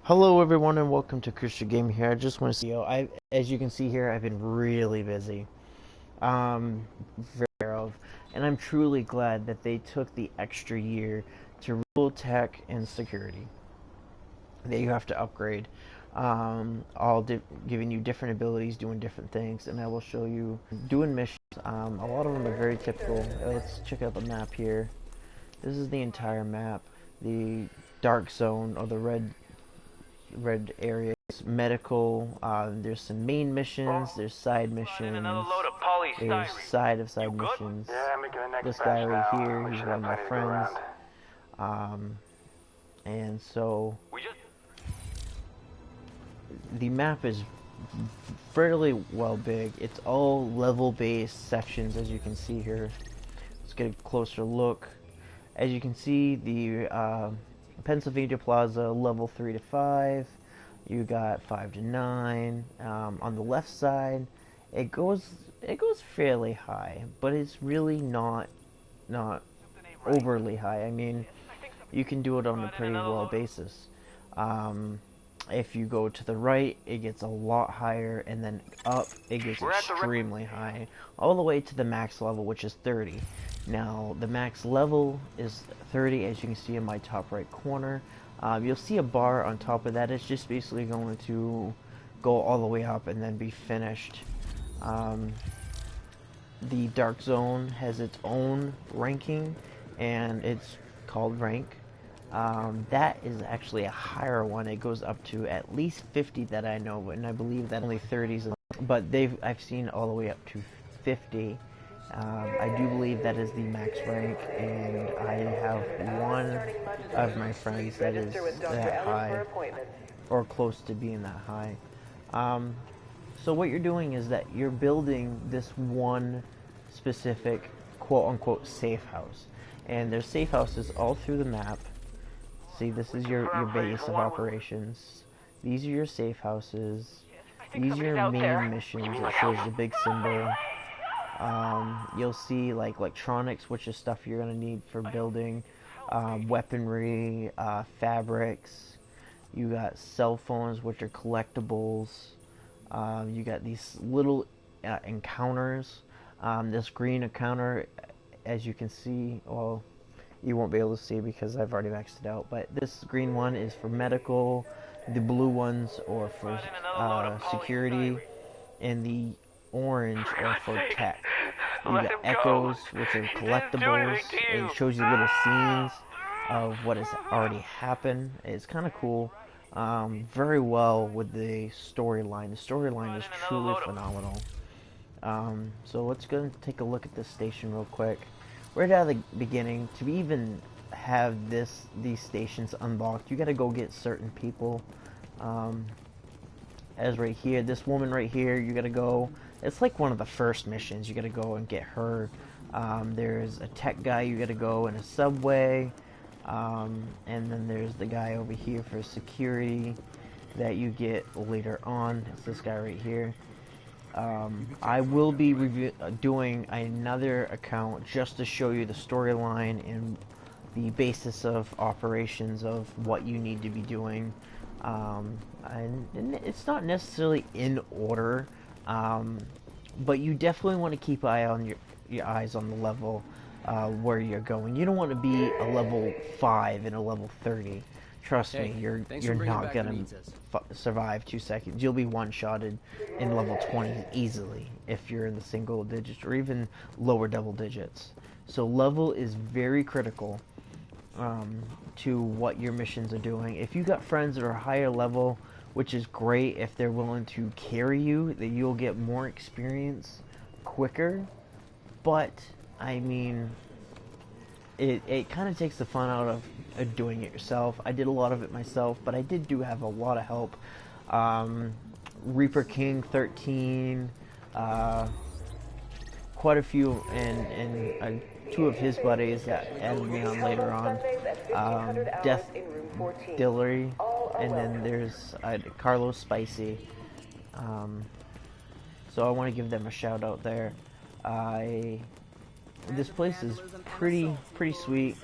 Hello everyone and welcome to Christian Game here. I just want to see as you can see here, I've been really busy. Um very of and I'm truly glad that they took the extra year to rule tech and security that you have to upgrade. Giving you different abilities, doing different things, and I will show you doing missions. A lot of them are very typical. Let's check out the map here. This is the entire map. The dark zone or the red areas, medical. There's some main missions. There's side missions. There's side missions. Yeah, making the next This guy batch right now. here, We he's should one have of my plenty to go friends. around. Um, and so the map is fairly well big. It's all level-based sections, as you can see here. Let's get a closer look. As you can see, the Pennsylvania Plaza, level 3 to 5. You got 5 to 9. On the left side, it goes fairly high, but it's really not overly high. I mean, you can do it on a pretty well basis. Um, if you go to the right, it gets a lot higher, and then up, it gets extremely high, all the way to the max level, which is 30. Now, the max level is 30, as you can see in my top right corner. You'll see a bar on top of that. It's just basically going to go all the way up and then be finished. Um, the Dark Zone has its own ranking, and it's called rank. That is actually a higher one. It goes up to at least 50 that I know, and I believe that only 30s. But I've seen all the way up to 50. I do believe that is the max rank, and I have one of my friends that is that high, or close to being that high. Um, so what you're doing is that you're building this one specific quote unquote safe house. And there's safe houses all through the map. See, this is your base of operations. These are your safe houses. These are your main missions. It shows the big symbol. You'll see like electronics, which is stuff you're gonna need for building, weaponry, fabrics. You got cell phones, which are collectibles. You got these little encounters. This green encounter, as you can see, well, you won't be able to see because I've already maxed it out. But this green one is for medical. The blue ones are for security, and the orange are for tech. You got echoes, which are collectibles. It shows you little scenes of what has already happened. It's kind of cool. Very well with the storyline. The storyline is truly phenomenal. So let's go and take a look at this station real quick. Right out of the beginning, to even have these stations unlocked, you got to go get certain people. Um, as right here, this woman right here, you got to go. It's like one of the first missions. You got to go and get her. There's a tech guy you got to go in a subway. And then there's the guy over here for security that you get later on. It's this guy right here. I will be doing another account just to show you the storyline and the basis of operations of what you need to be doing. And it's not necessarily in order, um, but you definitely want to keep your eyes on the level where you're going. You don't want to be a level 5 and a level 30. Trust me, you're not gonna survive 2 seconds. You'll be one-shotted in level 20 easily if you're in the single digits or even lower double digits. So level is very critical to what your missions are doing. If you got friends that are higher level, which is great if they're willing to carry you, that you'll get more experience quicker. But I mean, it kind of takes the fun out of doing it yourself. I did a lot of it myself, but I do have a lot of help. Um, Reaper King 13, quite a few, and two of his buddies that added me on later on. Death Dillery, and then there's Carlos Spicy. Um, so I want to give them a shout out there. This place is pretty sweet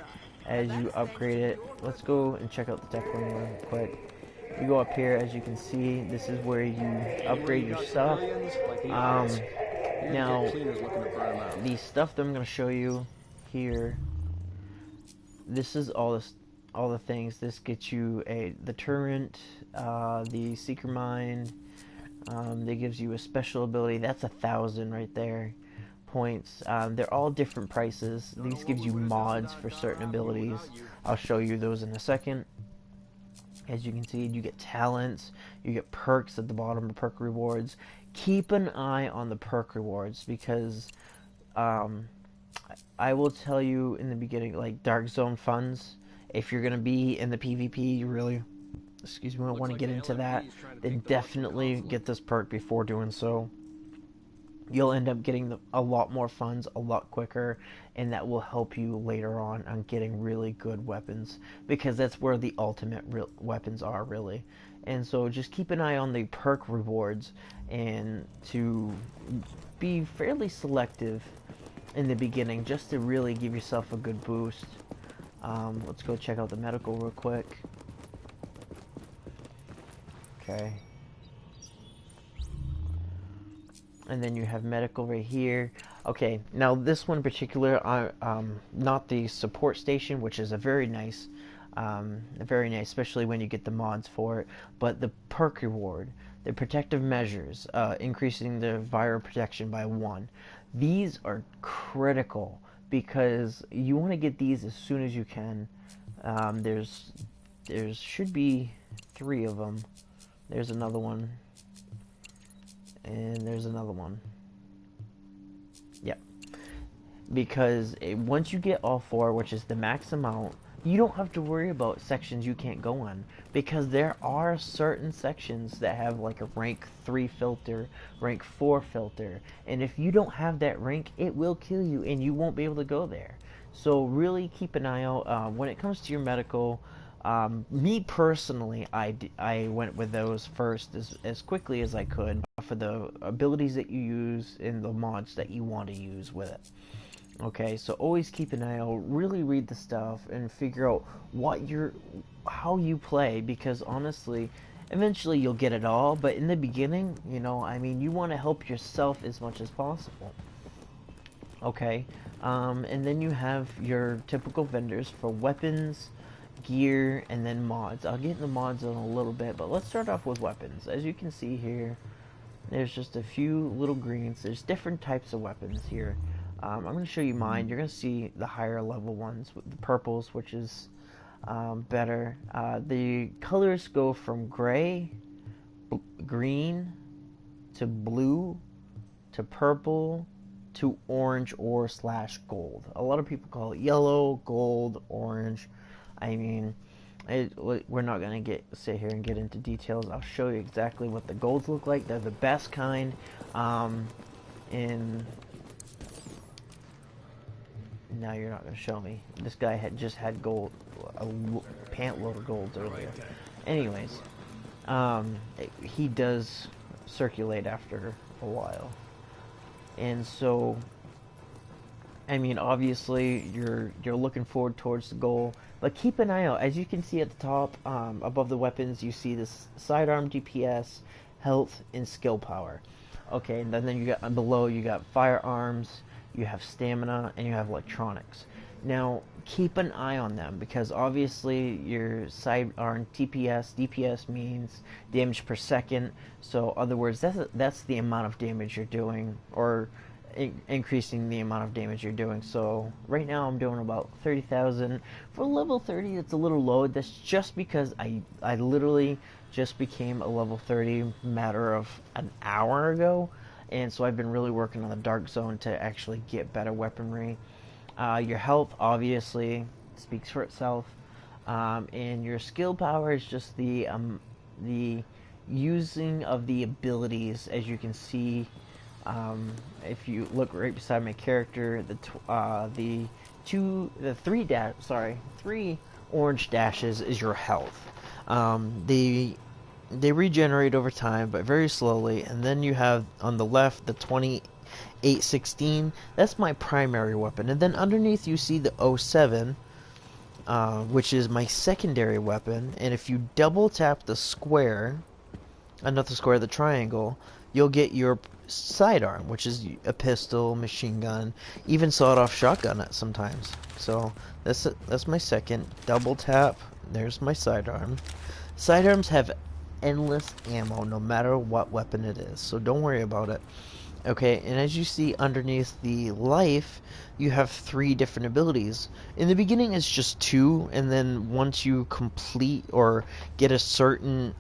as you upgrade it. Let's go and check out the tech room real quick. You go up here, as you can see, this is where you upgrade your stuff. Now, the stuff that I'm going to show you here, this is all the things. This gets you the turret, the seeker mine. That gives you a special ability. That's 1,000 right there. Points. They're all different prices. These gives you mods for certain abilities. I'll show you those in a second. As you can see, you get talents, you get perks at the bottom, perk rewards. Keep an eye on the perk rewards because I will tell you in the beginning, like Dark Zone funds, if you're going to be in the PvP, you really, want to get into that, then definitely get this perk before doing so. You'll end up getting a lot more funds a lot quicker, and that will help you later on getting really good weapons, because that's where the ultimate weapons are, really. And so just keep an eye on the perk rewards, and to be fairly selective in the beginning, just to really give yourself a good boost. Let's go check out the medical real quick. Okay. And then you have medical right here. Okay, now this one in particular, not the support station, which is a very nice, especially when you get the mods for it, but the perk reward, the protective measures, increasing the viral protection by 1. These are critical because you want to get these as soon as you can. There's should be 3 of them. There's another one. And there's another one. Yep. Because once you get all 4, which is the max amount, you don't have to worry about sections you can't go on. Because there are certain sections that have like a rank 3 filter, rank 4 filter. And if you don't have that rank, it will kill you and you won't be able to go there. So really keep an eye out. When it comes to your medical, me personally, I went with those first as quickly as I could for the abilities that you use and the mods that you want to use with it. Okay, so always keep an eye out, really read the stuff and figure out how you play, because honestly, eventually you'll get it all, but in the beginning, you want to help yourself as much as possible. Okay, and then you have your typical vendors for weapons, gear, and then mods. I'll get into mods in a little bit, but let's start off with weapons. As you can see here, there's just a few little greens. There's different types of weapons here. I'm going to show you mine. You're going to see the higher level ones with the purples, which is better. The colors go from gray, green, to blue, to purple, to orange or / gold. A lot of people call it yellow, gold, orange. We're not going to sit here and get into details. I'll show you exactly what the golds look like. They're the best kind. Now you're not going to show me. This guy just had gold, a pant load of golds earlier. Anyways, he does circulate after a while. And so, obviously, you're looking forward towards the goal, but keep an eye out. As you can see at the top, above the weapons, you see this sidearm DPS, health, and skill power. Okay, and then you got below, you got firearms, you have stamina, and you have electronics. Now, keep an eye on them, because obviously your sidearm DPS means damage per second. So, in other words, that's the amount of damage you're doing, or increasing the amount of damage you're doing. So right now I'm doing about 30,000 for level 30. It's a little low. That's just because I literally just became a level 30 matter of an hour ago, and so I've been really working on the Dark Zone to actually get better weaponry. Your health obviously speaks for itself, and your skill power is just the using of the abilities. As you can see, if you look right beside my character, three orange dashes is your health. They regenerate over time, but very slowly. And then you have on the left the 2816. That's my primary weapon. And then underneath you see the 07. which is my secondary weapon. And if you double tap the square, not the square, the triangle, you'll get your sidearm, which is a pistol, machine gun, even sawed-off shotgun at sometimes. So that's my second. Double tap. There's my sidearm. Sidearms have endless ammo, no matter what weapon it is. So don't worry about it. Okay, and as you see underneath the life, you have 3 different abilities. In the beginning, it's just 2, and then once you complete or get a certain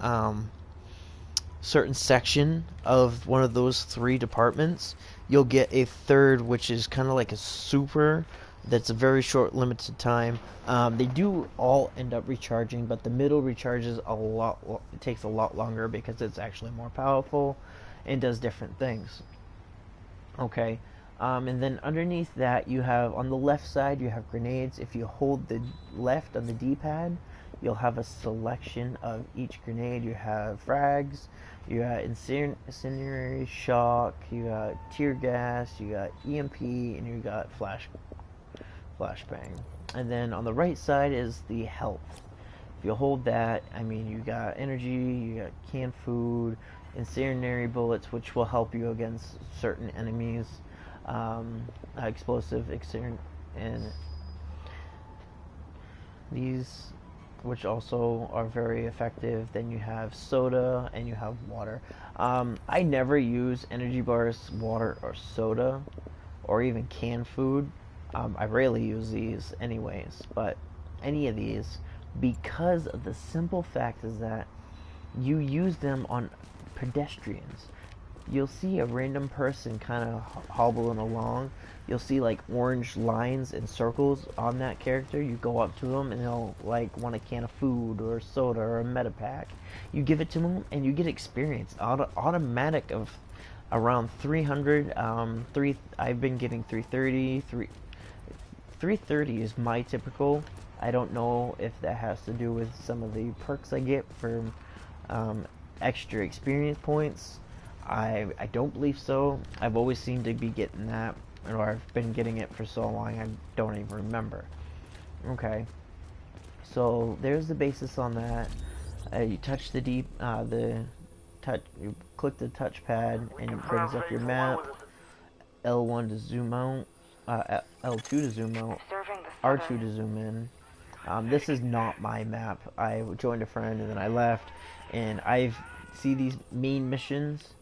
certain section of one of those 3 departments, you'll get a third, which is kind of like a super. That's a very short, limited time. They do all end up recharging, but the middle recharges a lot. It takes a lot longer because it's actually more powerful and does different things. Okay, and then underneath that you have, on the left side, you have grenades. If you hold the left on the D-pad, you'll have a selection of each grenade. You have frags, you got incendiary shock, you got tear gas, you got EMP, and you got flashbang. And then on the right side is the health. If you hold that, I mean, you got energy, you got canned food, incendiary bullets, which will help you against certain enemies, explosive, and these, which also are very effective. Then you have soda and you have water. I never use energy bars, water, or soda, or even canned food. I rarely use these anyways, but any of these, because of the simple fact is that you use them on pedestrians. You'll see a random person kind of hobbling along. You'll see like orange lines and circles on that character. You go up to them and they'll like want a can of food or soda or a medipack. You give it to them and you get experience automatic of around 300. I've been getting 330. 330 is my typical. I don't know if that has to do with some of the perks I get from extra experience points. I don't believe so. I've always seemed to be getting that, or I've been getting it for so long I don't even remember. Okay, so there's the basis on that. You touch the you click the touchpad and it brings up your map. L1 to zoom out, L2 to zoom out, R2 to zoom in. This is not my map. I joined a friend and then I left, and see these main missions.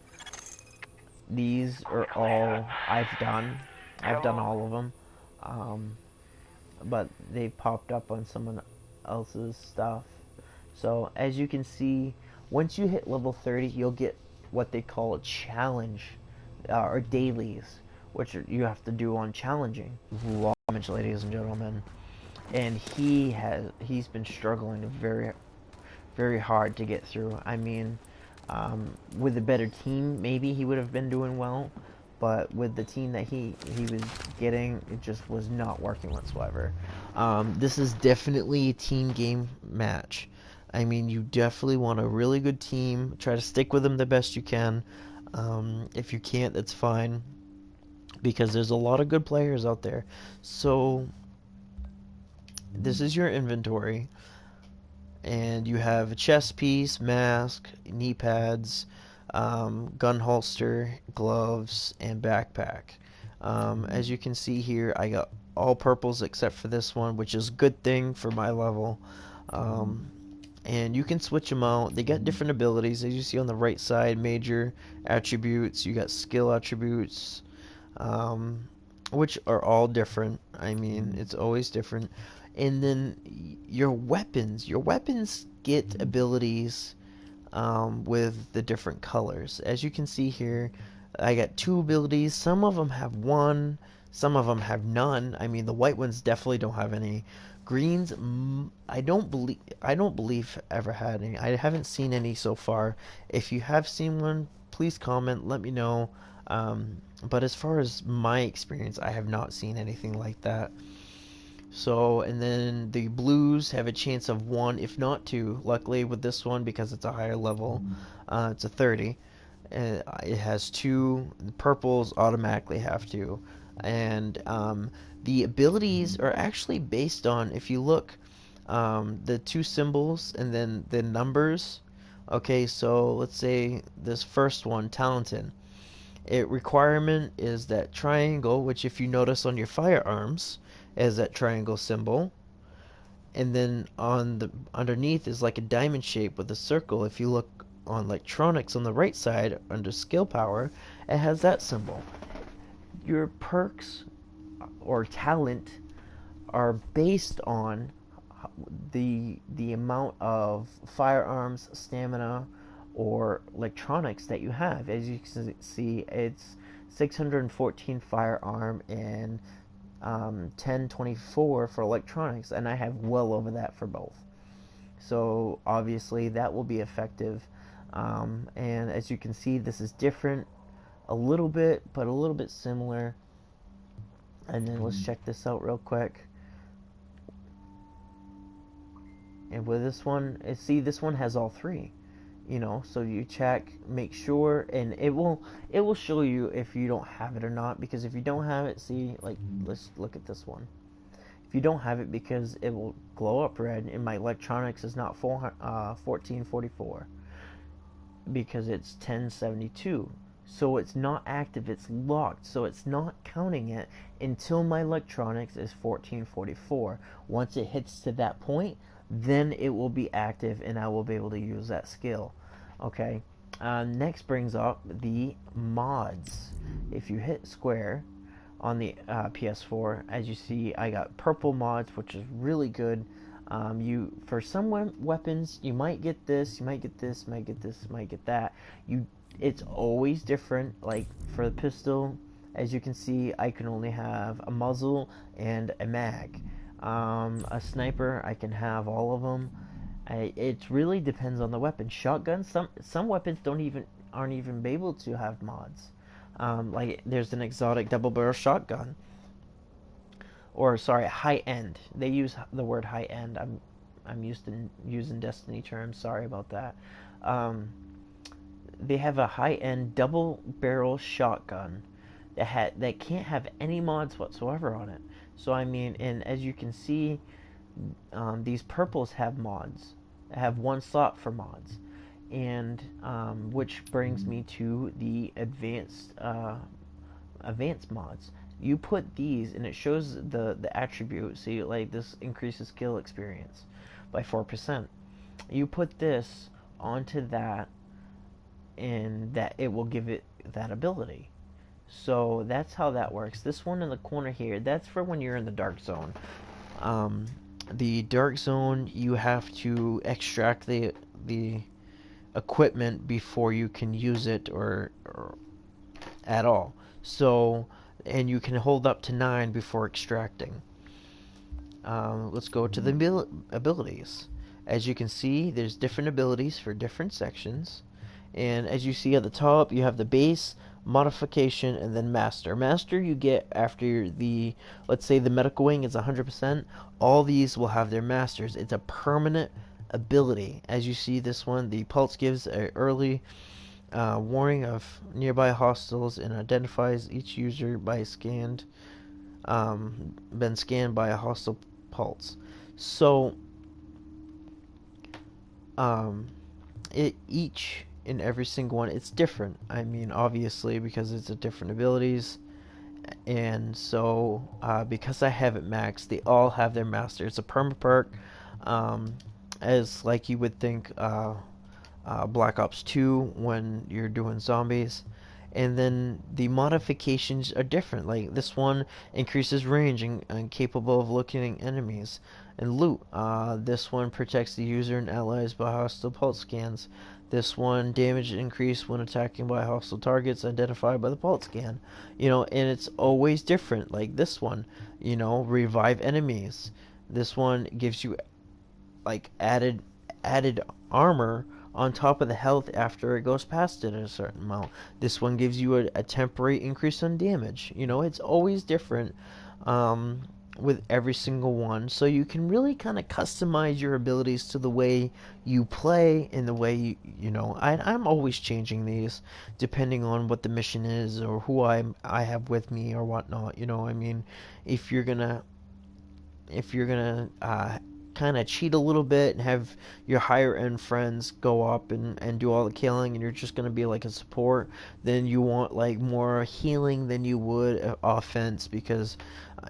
These are all I've done. I've done all of them, but they popped up on someone else's stuff. So as you can see, once you hit level 30, you'll get what they call a challenge, or dailies, which you have to do on challenging. Damage, ladies and gentlemen. And he's been struggling very, very hard to get through. I mean, with a better team, maybe he would have been doing well, but with the team that he was getting, it just was not working whatsoever. This is definitely a team game match. I mean, you definitely want a really good team. Try to stick with them the best you can. If you can't, that's fine, because there's a lot of good players out there. So this is your inventory, and you have a chest piece, mask, knee pads, gun holster, gloves, and backpack. As you can see here, I got all purples except for this one, which is a good thing for my level. And you can switch them out. They got different abilities, as you see on the right side. Major attributes, you got skill attributes, which are all different. I mean, it's always different. And then your weapons get abilities with the different colors. As you can see here, I got 2 abilities. Some of them have 1, some of them have none. I mean, the white ones definitely don't have any. Greens, I don't believe ever had any. I haven't seen any so far. If you have seen one, please comment, let me know. But as far as my experience, I have not seen anything like that. So, and then the blues have a chance of 1, if not 2. Luckily with this one, because it's a higher level, it's a 30. It has 2. The purples automatically have 2. And the abilities are actually based on, if you look, the two symbols and then the numbers. Okay, so let's say this first one, talented. It requirement is that triangle, which if you notice on your firearms, is that triangle symbol. And then on the underneath is like a diamond shape with a circle. If you look on electronics on the right side under skill power, it has that symbol. Your perks or talent are based on the amount of firearms, stamina, or electronics that you have. As you can see, it's 614 firearm and 1024 for electronics, and I have well over that for both. So obviously that will be effective. And as you can see, this is different a little bit, but a little bit similar. And then let's check this out real quick. And with this one, see, this one has all three. So you check, make sure, and it will show you if you don't have it or not. Because if you don't have it, see, let's look at this one. If you don't have it, because it will glow up red, and my electronics is not 1444 because it's 1072. So it's not active, it's locked, so it's not counting it until my electronics is 1444. Once it hits to that point, then it will be active and I will be able to use that skill. Okay, next brings up the mods. If you hit square on the PS4, as you see, I got purple mods, which is really good. For some weapons, you might get this, you might get this, might get this, might get that. It's always different. Like for the pistol, as you can see, I can only have a muzzle and a mag. A sniper, I can have all of them. It really depends on the weapon. Shotguns, some weapons aren't even able to have mods. Like there's an exotic double barrel shotgun, or sorry, high end. They use the word high end. I'm used to using Destiny terms. Sorry about that. They have a high end double barrel shotgun that can't have any mods whatsoever on it. So I mean, and as you can see, these purples have mods. Have one slot for mods, and which brings me to the advanced mods. You put these, and it shows the attribute. See, like this increases skill experience by 4%. You put this onto that, and that it will give it that ability. So that's how that works. This one in the corner here, that's for when you're in the dark zone. The dark zone, you have to extract the equipment before you can use it or at all. So, and you can hold up to 9 before extracting. Let's go to the abilities. As you can see, there's different abilities for different sections. And as you see at the top, you have the base, modification, and then master. Master you get after let's say the medical wing is 100%. All these will have their masters. It's a permanent ability. As you see this one, the pulse gives an early warning of nearby hostiles and identifies each user by been scanned by a hostile pulse. So, each in every single one, it's different. I mean, obviously, because it's a different abilities. And so, because I have it maxed, they all have their master. It's a perma perk, as like you would think Black Ops 2 when you're doing zombies. And then the modifications are different. Like this one increases range and capable of looking at enemies and loot. This one protects the user and allies by hostile pulse scans. This one, damage increase when attacking by hostile targets identified by the pulse scan. And it's always different. Like this one, revive enemies. This one gives you like added armor on top of the health after it goes past it a certain amount. This one gives you a temporary increase on damage. It's always different with every single one. So you can really kind of customize your abilities to the way you play and the way I'm always changing these depending on what the mission is or who I have with me or whatnot. I mean, if you're gonna kind of cheat a little bit and have your higher end friends go up and do all the killing, and you're just going to be like a support, then you want like more healing than you would offense, because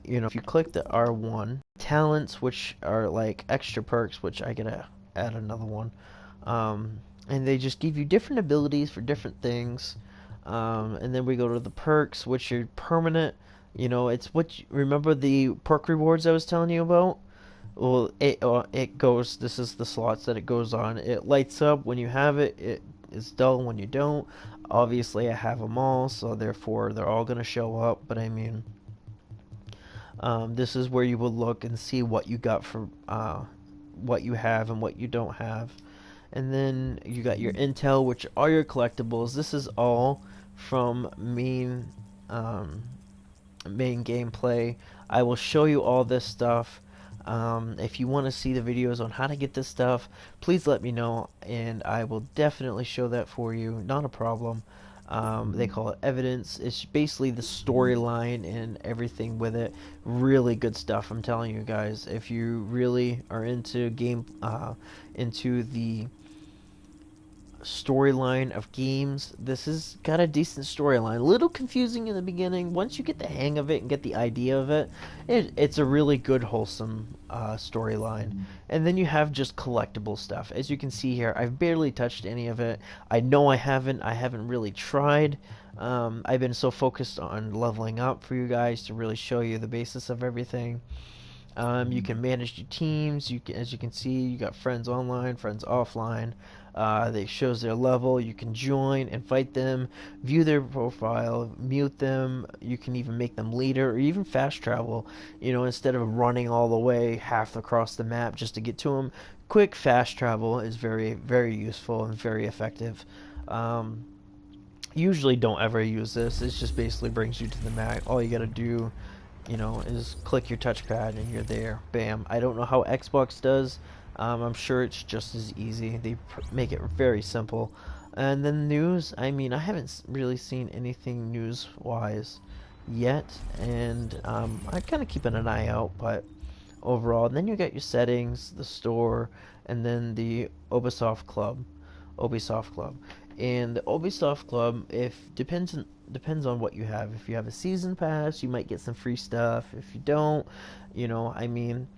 if you click the R1 talents, which are like extra perks, which I gotta add another one, and they just give you different abilities for different things. And then we go to the perks, which are permanent. It's remember the perk rewards I was telling you about? Well, it goes. This is the slots that it goes on. It lights up when you have it. It is dull when you don't. Obviously, I have them all, so therefore they're all gonna show up. But I mean, this is where you will look and see what you got for what you have and what you don't have. And then you got your intel, which are your collectibles. This is all from main gameplay. I will show you all this stuff. If you want to see the videos on how to get this stuff, please let me know, and I will definitely show that for you. Not a problem. They call it evidence. It's basically the storyline and everything with it. Really good stuff, I'm telling you guys. If you really are into into the storyline of games, this has got a decent storyline. A little confusing in the beginning. Once you get the hang of it and get the idea of it, it's a really good, wholesome storyline. And then you have just collectible stuff. As you can see here, I've barely touched any of it. I know I haven't really tried. I've been so focused on leveling up for you guys to really show you the basis of everything. You can manage your teams. As you can see, you got friends online, friends offline. They shows their level. You can join and fight them, view their profile, mute them. You can even make them leader or even fast travel. Instead of running all the way half across the map just to get to them, quick fast travel is very, very useful and very effective. Usually don't ever use this. It just basically brings you to the map. All you gotta do is click your touchpad and you're there. Bam. I don't know how Xbox does. I'm sure it's just as easy. They make it very simple. And then news, I mean, I haven't really seen anything news-wise yet, and I kind of keeping an eye out, but overall, and then you got your settings, the store, and then the Ubisoft Club. And the Ubisoft Club, depends on what you have. If you have a season pass, you might get some free stuff. If you don't, I mean,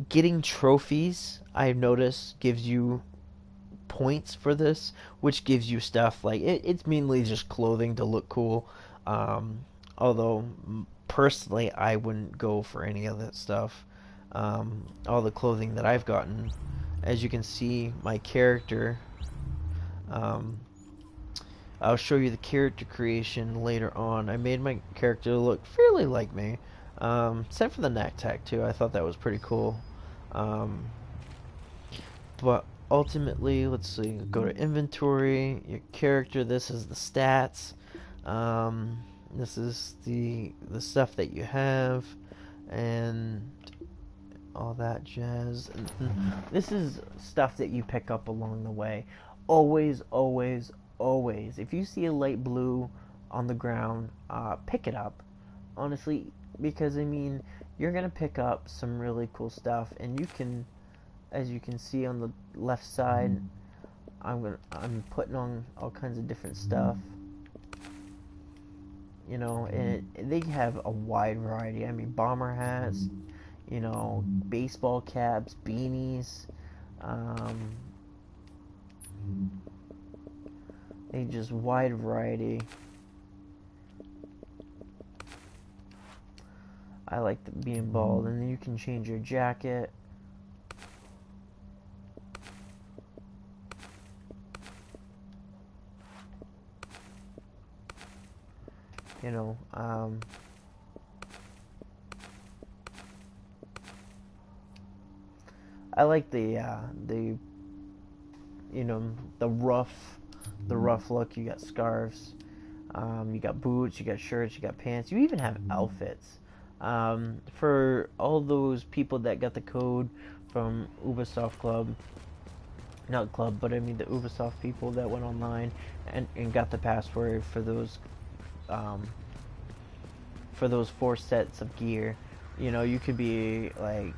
getting trophies, I've noticed, gives you points for this, which gives you stuff like it's mainly just clothing to look cool. Although personally, I wouldn't go for any of that stuff. All the clothing that I've gotten, as you can see, my character. I'll show you the character creation later on. I made my character look fairly like me, except for the neck tattoo. I thought that was pretty cool. But ultimately, let's see. Go to inventory, your character. This is the stats. This is the stuff that you have, and all that jazz. And this is stuff that you pick up along the way. Always, always, always. If you see a light blue on the ground, pick it up. Honestly, because I mean, you're gonna pick up some really cool stuff, and you can, as you can see on the left side, I'm putting on all kinds of different stuff. And they have a wide variety. I mean, bomber hats, baseball caps, beanies. A just wide variety. I like being bald, and then you can change your jacket. I like the the rough look. You got scarves, you got boots, you got shirts, you got pants. You even have outfits. For all those people that got the code from Ubisoft Club, not Club, but I mean the Ubisoft people that went online and got the password for those 4 sets of gear. You could be like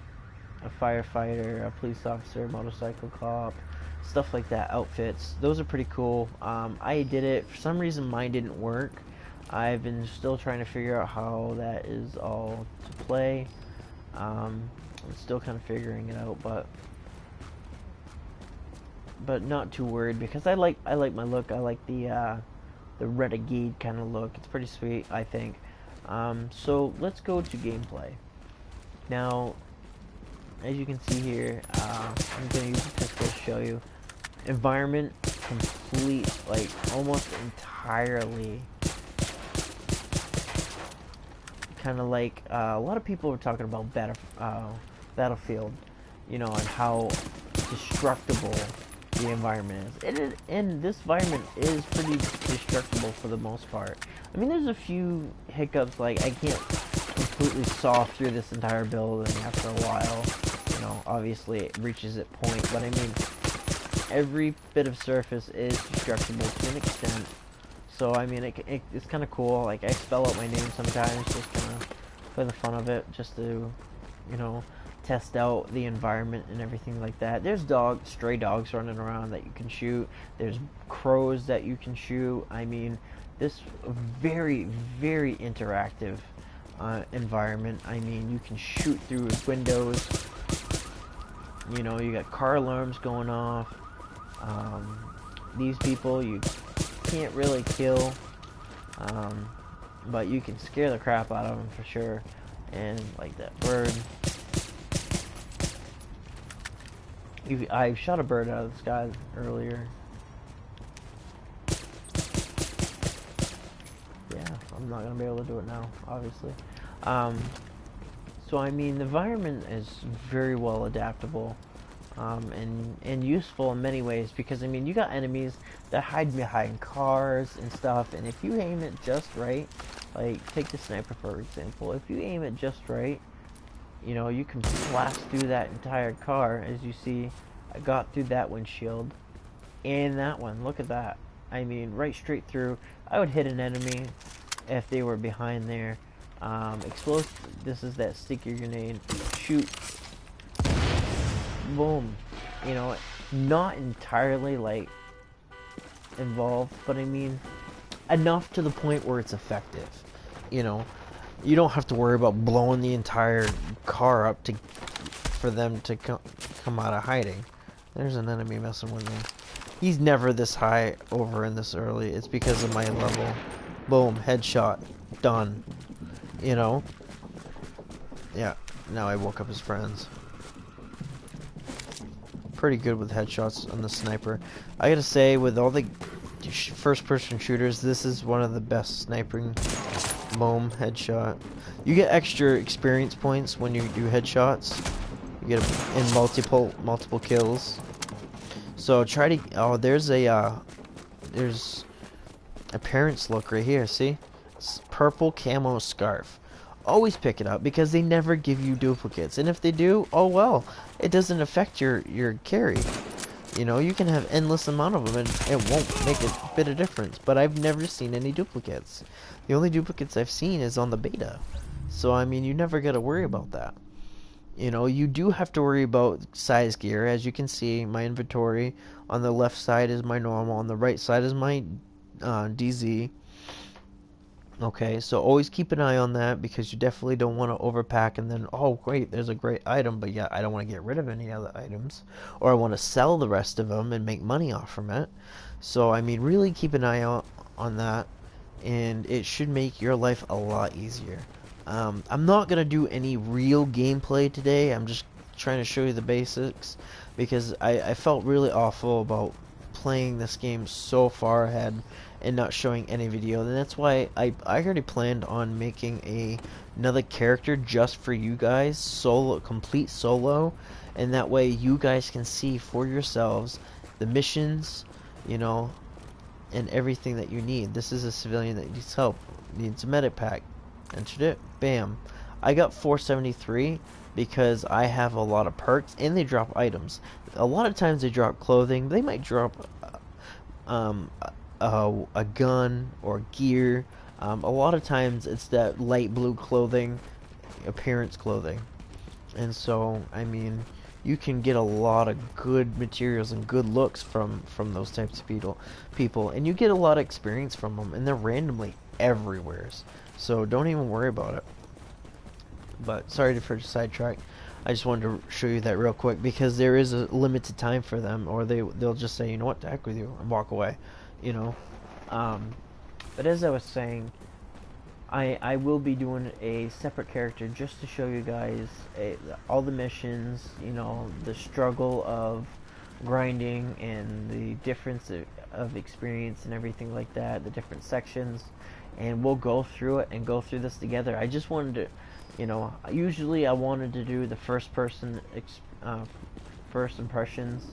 a firefighter, a police officer, motorcycle cop, stuff like that, outfits. Those are pretty cool. I did it. For some reason, mine didn't work. I've been still trying to figure out how that is all to play. I'm still kind of figuring it out, but not too worried because I like my look. I like the renegade kind of look. It's pretty sweet, I think. So let's go to gameplay. Now, as you can see here, I'm going to use the pistol to show you. Environment complete, like almost entirely. Kind of like a lot of people were talking about Battlefield, you know, and how destructible the environment is. And this environment is pretty destructible for the most part. I mean, there's a few hiccups, like I can't completely saw through this entire building after a while. You know, obviously it reaches its point, but I mean, every bit of surface is destructible to an extent. So I mean, it's kind of cool. Like I spell out my name sometimes, just kind of for the fun of it, just to, you know, test out the environment and everything like that. There's stray dogs running around that you can shoot. There's crows that you can shoot. I mean, this very, very interactive environment. I mean, you can shoot through windows. You know, you got car alarms going off. These people you can't really kill, but you can scare the crap out of them for sure. And like that bird, I shot a bird out of the sky earlier. Yeah, I'm not gonna be able to do it now, obviously. So I mean, the environment is very well adaptable. And useful in many ways, because I mean, you got enemies that hide behind cars and stuff, and if you aim it just right, like take the sniper for example, if you aim it just right, you know, you can blast through that entire car. As you see, I got through that windshield and that one. Look at that. I mean, right straight through. I would hit an enemy if they were behind there. Explosive. This is that sticky grenade. Shoot. Boom. You know, not entirely like involved, but I mean enough to the point where it's effective. You know, you don't have to worry about blowing the entire car up for them to come out of hiding. There's an enemy messing with me. He's never this high over in this early. It's because of my level. Boom, headshot, done. You know. Yeah. Now I woke up his friends. Pretty good with headshots on the sniper. I gotta say, with all the first-person shooters, this is one of the best sniping. Boom, headshot. You get extra experience points when you do headshots. You get them in multiple kills. So try to. Oh, there's a parent's look right here. See, it's purple camo scarf. Always pick it up because they never give you duplicates, and if they do, oh well, it doesn't affect your carry. You know, you can have endless amount of them and it won't make a bit of difference, but I've never seen any duplicates. The only duplicates I've seen is on the beta. So I mean, you never got to worry about that. You know, you do have to worry about size gear. As you can see, my inventory on the left side is my normal, on the right side is my DZ. Okay, so always keep an eye on that, because you definitely don't want to overpack and then, oh great, there's a great item, but yeah, I don't want to get rid of any other items, or I want to sell the rest of them and make money off from it. So I mean, really keep an eye out on that, and it should make your life a lot easier. I'm not gonna do any real gameplay today. I'm just trying to show you the basics, because I felt really awful about playing this game so far ahead and not showing any video, and that's why I already planned on making another character just for you guys, complete solo, and that way you guys can see for yourselves the missions, you know, and everything that you need. This is a civilian that needs help, needs a medic pack, entered it, bam. I got 473 because I have a lot of perks and they drop items. A lot of times they drop clothing. They might drop a gun or gear. A lot of times it's that light blue clothing, appearance clothing. And so, I mean, you can get a lot of good materials and good looks from those types of people, and you get a lot of experience from them, and they're randomly everywhere. So don't even worry about it. But sorry for the sidetrack. I just wanted to show you that real quick because there is a limited time for them, or they'll just say, you know what, the heck with you, and walk away. You know. Um, but as I was saying, I will be doing a separate character just to show you guys all the missions, you know, the struggle of grinding and the difference of experience and everything like that, the different sections, and we'll go through it and go through this together. I just wanted to, you know, usually I wanted to do the first impressions,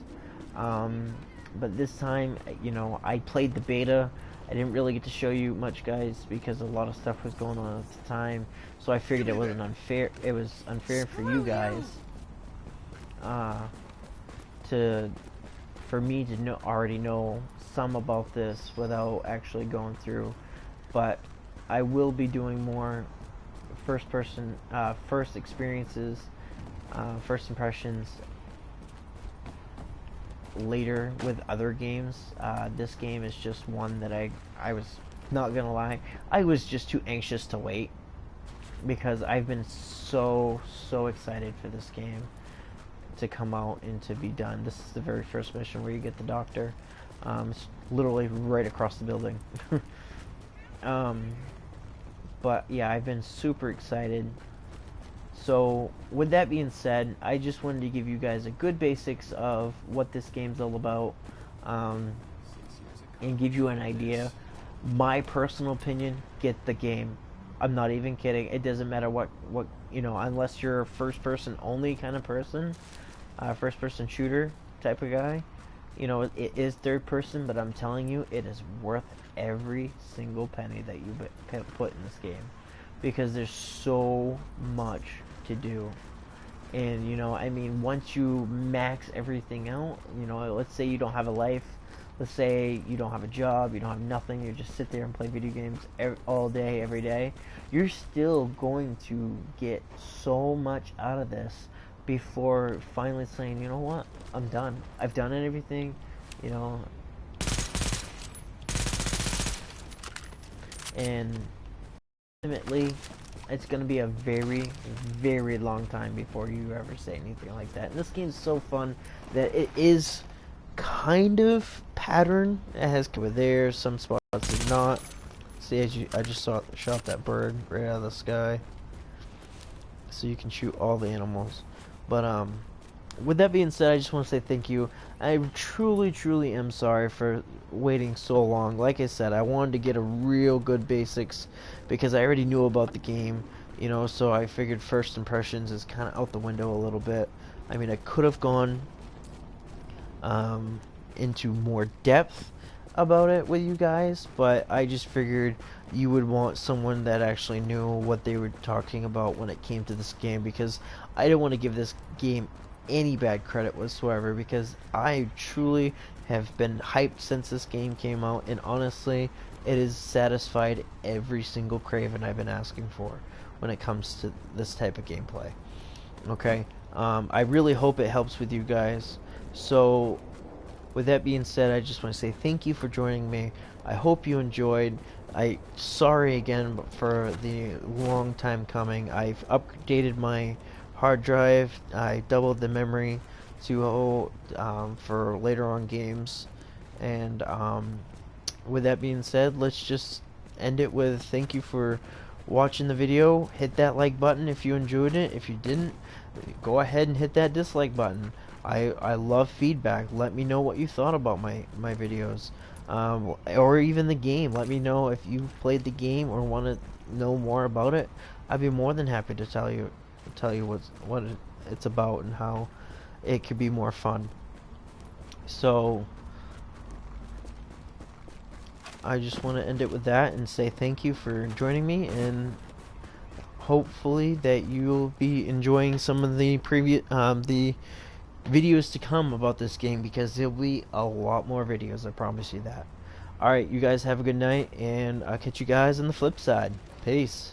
but this time, you know, I played the beta. I didn't really get to show you much, guys, because a lot of stuff was going on at the time. So I figured it wasn't unfair. It was unfair for you guys, to for me to already know some about this without actually going through. But I will be doing more first experiences, first impressions later with other games. This game is just one that I was not gonna lie, I was just too anxious to wait because I've been so excited for this game to come out and to be done. This is the very first mission where you get the doctor. It's literally right across the building. But yeah, I've been super excited. So with that being said, I just wanted to give you guys a good basics of what this game's all about, and give you an idea. My personal opinion, get the game. I'm not even kidding. It doesn't matter what you know, unless you're a first person only kind of person, first person shooter type of guy. You know, it is third person, but I'm telling you, it is worth every single penny that you put in this game, because there's so much to do. And you know, I mean, once you max everything out, you know, let's say you don't have a life, let's say you don't have a job, you don't have nothing, you just sit there and play video games all day, every day, you're still going to get so much out of this before finally saying, you know what, I'm done. I've done everything, you know. And ultimately, it's going to be a very long time before you ever say anything like that. And this game's so fun that it is kind of pattern. It has over there, some spots it's not. See, I just shot that bird right out of the sky, so you can shoot all the animals. But with that being said, I just want to say thank you. I truly am sorry for waiting so long. Like I said, I wanted to get a real good basics because I already knew about the game, you know, so I figured first impressions is kind of out the window a little bit. I mean, I could have gone into more depth about it with you guys, but I just figured you would want someone that actually knew what they were talking about when it came to this game, because I didn't want to give this game any bad credit whatsoever, because I truly have been hyped since this game came out, and honestly, it has satisfied every single craving I've been asking for when it comes to this type of gameplay. Okay, I really hope it helps with you guys. So with that being said, I just want to say thank you for joining me. I hope you enjoyed. Sorry again for the long time coming. I've updated my hard drive. I doubled the memory to hold for later on games. And with that being said, let's just end it with thank you for watching the video. Hit that like button if you enjoyed it. If you didn't, go ahead and hit that dislike button. I love feedback. Let me know what you thought about my videos, or even the game. Let me know if you played the game or want to know more about it. I'd be more than happy to tell you what it's about and how it could be more fun. So I just want to end it with that and say thank you for joining me, and hopefully that you'll be enjoying some of the the videos to come about this game, because there'll be a lot more videos, I promise you that. Alright, you guys have a good night, and I'll catch you guys on the flip side. Peace.